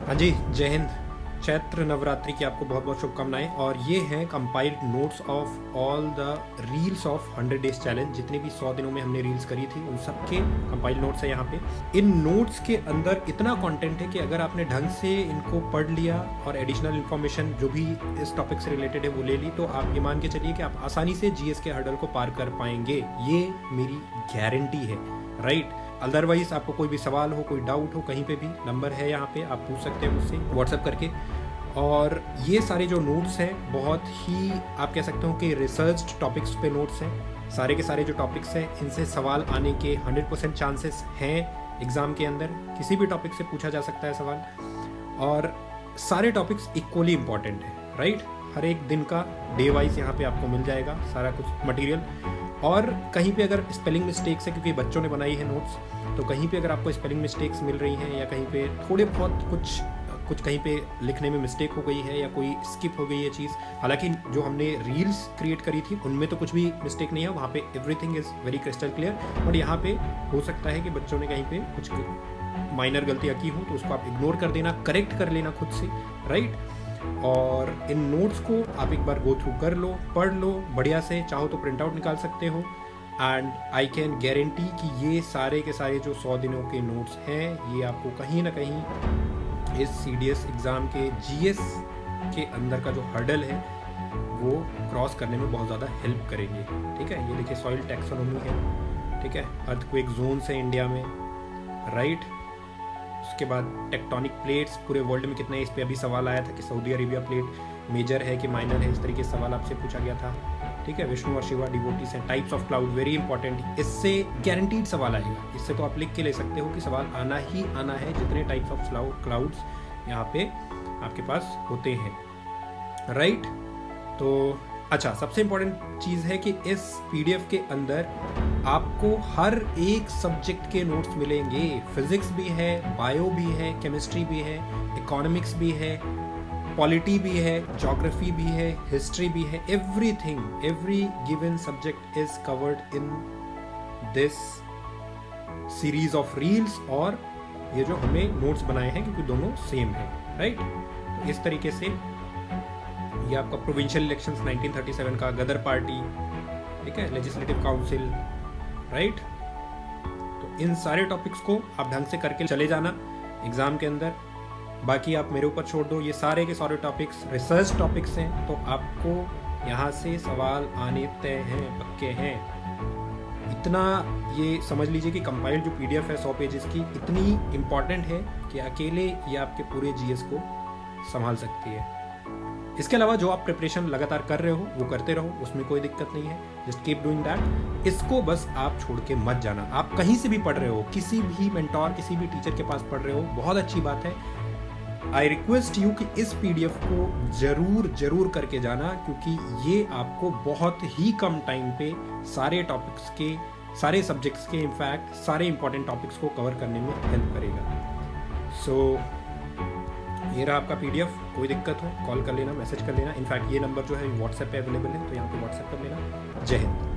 हाँ जी, जय हिंद। चैत्र नवरात्रि की आपको बहुत बहुत शुभकामनाएं। और ये हैं compiled notes of all the reels of 100 days challenge. जितने भी 100 दिनों में हमने रील्स करी थी उन सब के कंपाइल्ड नोट्स है यहाँ पे। इन नोट्स के अंदर इतना कंटेंट है कि अगर आपने ढंग से इनको पढ़ लिया और एडिशनल इन्फॉर्मेशन जो भी इस टॉपिक से रिलेटेड है वो ले ली, तो आप ये मान के चलिए कि आप आसानी से जीएस के हर्डल को पार कर पाएंगे। ये मेरी गारंटी है, राइट। अदरवाइज आपको कोई भी सवाल हो, कोई डाउट हो, कहीं पे भी नंबर है यहाँ पे, आप पूछ सकते हैं मुझसे व्हाट्सएप करके। और ये सारे जो नोट्स हैं बहुत ही आप कह सकते हो कि रिसर्च्ड टॉपिक्स पे नोट्स हैं। सारे के सारे जो टॉपिक्स हैं इनसे सवाल आने के 100% चांसेस हैं एग्ज़ाम के अंदर। किसी भी टॉपिक से पूछा जा सकता है सवाल, और सारे टॉपिक्स इक्वली इम्पॉर्टेंट है, राइट। हर एक दिन का डे वाइज यहाँ पे आपको मिल जाएगा सारा कुछ मटेरियल। और कहीं पे अगर स्पेलिंग मिस्टेक्स है, क्योंकि बच्चों ने बनाई है नोट्स, तो कहीं पे अगर आपको स्पेलिंग मिस्टेक्स मिल रही हैं या कहीं पे थोड़े बहुत कुछ कहीं पे लिखने में मिस्टेक हो गई है या कोई स्किप हो गई है चीज़, हालांकि जो हमने रील्स क्रिएट करी थी उनमें तो कुछ भी मिस्टेक नहीं है, वहाँ पे everything is very crystal clear. But यहाँ पे हो सकता है कि बच्चों ने कहीं पे कुछ माइनर गलतियाँ की हो, तो उसको आप इग्नोर कर देना, करेक्ट कर लेना खुद से, राइट। और इन नोट्स को आप एक बार गो थ्रू कर लो, पढ़ लो बढ़िया से, चाहो तो प्रिंट आउट निकाल सकते हो। एंड आई कैन गारंटी कि ये सारे के सारे जो 100 दिनों के नोट्स हैं ये आपको कहीं ना कहीं इस सीडीएस एग्ज़ाम के जीएस के अंदर का जो हर्डल है वो क्रॉस करने में बहुत ज़्यादा हेल्प करेंगे, ठीक है। ये देखिए सॉइल टैक्सोनॉमी है, ठीक है। अर्थक्वेक जोन्स हैं इंडिया में, राइट। उसके बाद टेक्टोनिक प्लेट्स पूरे वर्ल्ड में कितने हैं, इस पे अभी सवाल आया था कि सऊदी अरेबिया प्लेट मेजर है कि माइनर है, इस तरीके से सवाल आपसे पूछा गया था, ठीक है। विष्णु और शिवा डिवोटीज हैं। Types of cloud very important, इससे गारंटीड सवाल आएगा। इससे तो आप लिख के ले सकते हो कि सवाल आना ही आना है, जितने टाइप्स ऑफ क्लाउड्स यहाँ पे आपके पास होते हैं, राइट। तो अच्छा, सबसे इम्पोर्टेंट चीज़ है कि इस पीडीएफ के अंदर आपको हर एक सब्जेक्ट के नोट्स मिलेंगे। फिजिक्स भी है, बायो भी है, केमिस्ट्री भी है, इकोनॉमिक्स भी है, पॉलिटी भी है, ज्योग्राफी भी है, हिस्ट्री भी है। Everything, every given subject is covered in this series of reels. और ये जो हमने नोट्स बनाए हैं क्योंकि दोनों सेम है, राइट। तो इस तरीके से ये आपका प्रोविंशियल इलेक्शंस 1937 का, गदर पार्टी, ठीक है, लेजिस्लेटिव काउंसिल, राइट। तो इन सारे टॉपिक्स को आप ढंग से करके चले जाना एग्जाम के अंदर। बाकी आप मेरे ऊपर छोड़ दो, ये सारे के सारे टॉपिक्स रिसर्च टॉपिक्स हैं, तो आपको यहाँ से सवाल आने तय हैं, पक्के हैं। इतना ये समझ लीजिए कि कंपाइल्ड जो पीडीएफ है 100 पेजेस की इतनी इम्पॉर्टेंट है कि अकेले ये आपके पूरे जीएस को संभाल सकती है। इसके अलावा जो आप प्रिपरेशन लगातार कर रहे हो वो करते रहो, उसमें कोई दिक्कत नहीं है। Just keep doing that. इसको बस आप छोड़ के मत जाना। आप कहीं से भी पढ़ रहे हो, किसी भी मेंटोर, किसी भी टीचर के पास पढ़ रहे हो, बहुत अच्छी बात है। आई रिक्वेस्ट यू कि इस पीडीएफ को जरूर करके जाना, क्योंकि ये आपको बहुत ही कम टाइम पे सारे टॉपिक्स के, सारे सब्जेक्ट्स के, इनफैक्ट सारे इंपॉर्टेंट टॉपिक्स को कवर करने में हेल्प करेगा। सो ये रहा आपका पीडीएफ। कोई दिक्कत हो कॉल कर लेना, मैसेज कर लेना। इनफैक्ट ये नंबर जो है व्हाट्सएप पे अवेलेबल है, तो यहाँ पे व्हाट्सएप कर लेना। जय हिंद।